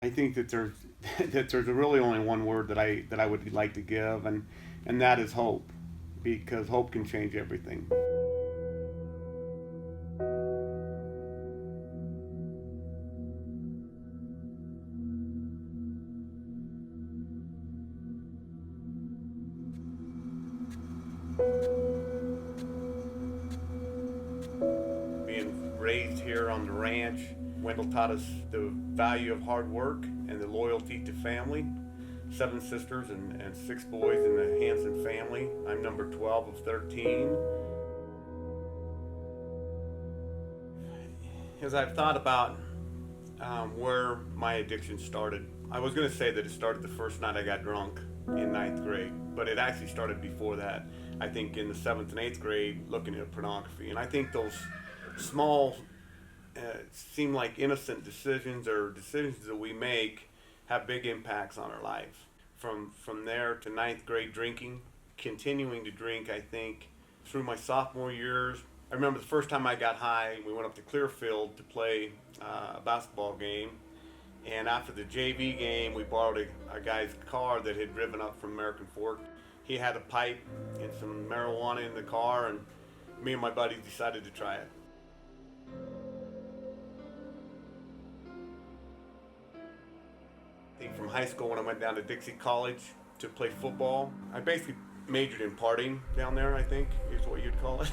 I think that there's that there's really only one word that I would like to give, and that is hope, because hope can change everything. Being raised here on the ranch, Wendell taught us the value of hard work and the loyalty to family. 7 sisters and 6 boys in the Hansen family. I'm number 12 of 13. As I've thought about where my addiction started, I was going to say that it started the first night I got drunk in 9th grade, but it actually started before that. I think in the 7th and 8th grade, looking at pornography. And I think those small, seem like innocent decisions or decisions that we make have big impacts on our life. From there to 9th grade drinking, continuing to drink, I think, through my sophomore years. I remember the first time I got high, we went up to Clearfield to play a basketball game. And after the JV game, we borrowed a guy's car that had driven up from American Fork. He had a pipe and some marijuana in the car, and me and my buddies decided to try it. I think from high school, when I went down to Dixie College to play football, I basically majored in partying down there, I think is what you'd call it.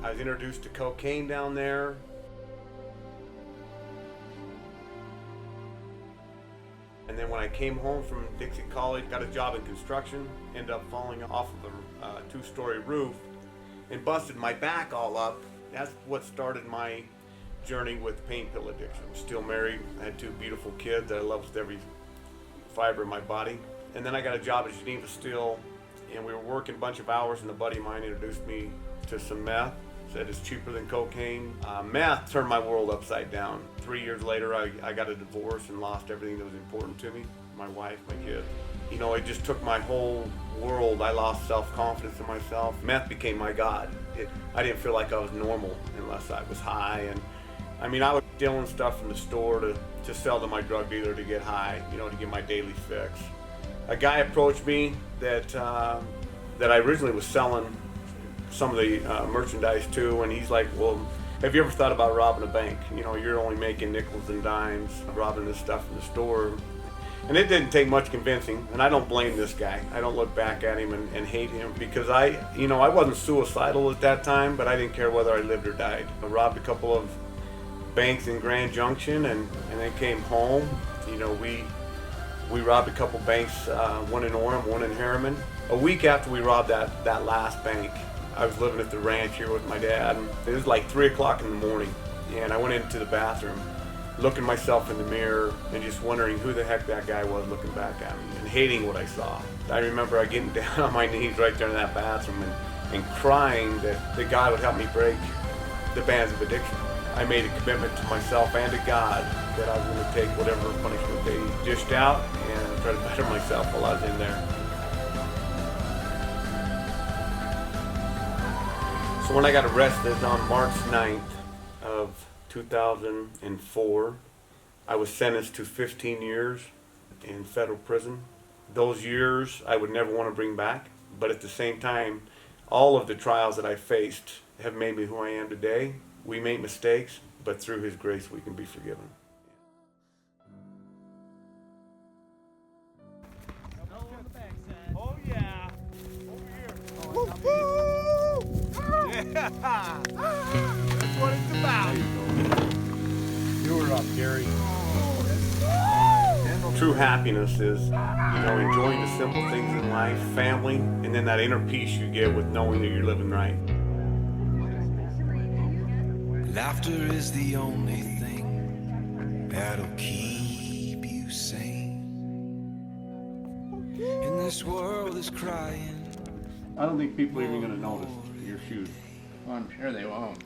I was introduced to cocaine down there. And then when I came home from Dixie College, got a job in construction, ended up falling off of a 2-story roof and busted my back all up. That's what started my journey with pain pill addiction. I'm still married. I had 2 beautiful kids that I love with every fiber of my body. And then I got a job at Geneva Steel, and we were working a bunch of hours, and a buddy of mine introduced me to some meth. Said it's cheaper than cocaine. Meth turned my world upside down. 3 years later, I got a divorce and lost everything that was important to me. My wife, my kids. You know, it just took my whole world. I lost self-confidence in myself. Meth became my God. I didn't feel like I was normal unless I was high. And I mean, I was stealing stuff from the store to sell to my drug dealer to get high, you know, to get my daily fix. A guy approached me that I originally was selling some of the merchandise to, and he's like, well, have you ever thought about robbing a bank? You know, you're only making nickels and dimes robbing this stuff in the store. And it didn't take much convincing, and I don't blame this guy. I don't look back at him and hate him, because I wasn't suicidal at that time, but I didn't care whether I lived or died. I robbed a couple of banks in Grand Junction, and then came home. You know, we robbed a couple banks, one in Orem, one in Harriman. A week after we robbed that last bank, I was living at the ranch here with my dad, and it was like 3 o'clock in the morning, and I went into the bathroom, looking myself in the mirror and just wondering who the heck that guy was looking back at me and hating what I saw. I remember getting down on my knees right there in that bathroom and crying that God would help me break the bands of addiction. I made a commitment to myself and to God that I was going to take whatever punishment they dished out and try to better myself while I was in there. So when I got arrested on March 9th of 2004, I was sentenced to 15 years in federal prison. Those years I would never want to bring back, but at the same time, all of the trials that I faced have made me who I am today. We make mistakes, but through His grace we can be forgiven. Oh yeah! Over here! Yeah! That's what it's about! You were up, Gary. True happiness is, enjoying the simple things in life, family, and then that inner peace you get with knowing that you're living right. Laughter is the only thing that'll keep you sane. And this world is crying. I don't think people are even going to notice your shoes. Well, I'm sure they won't.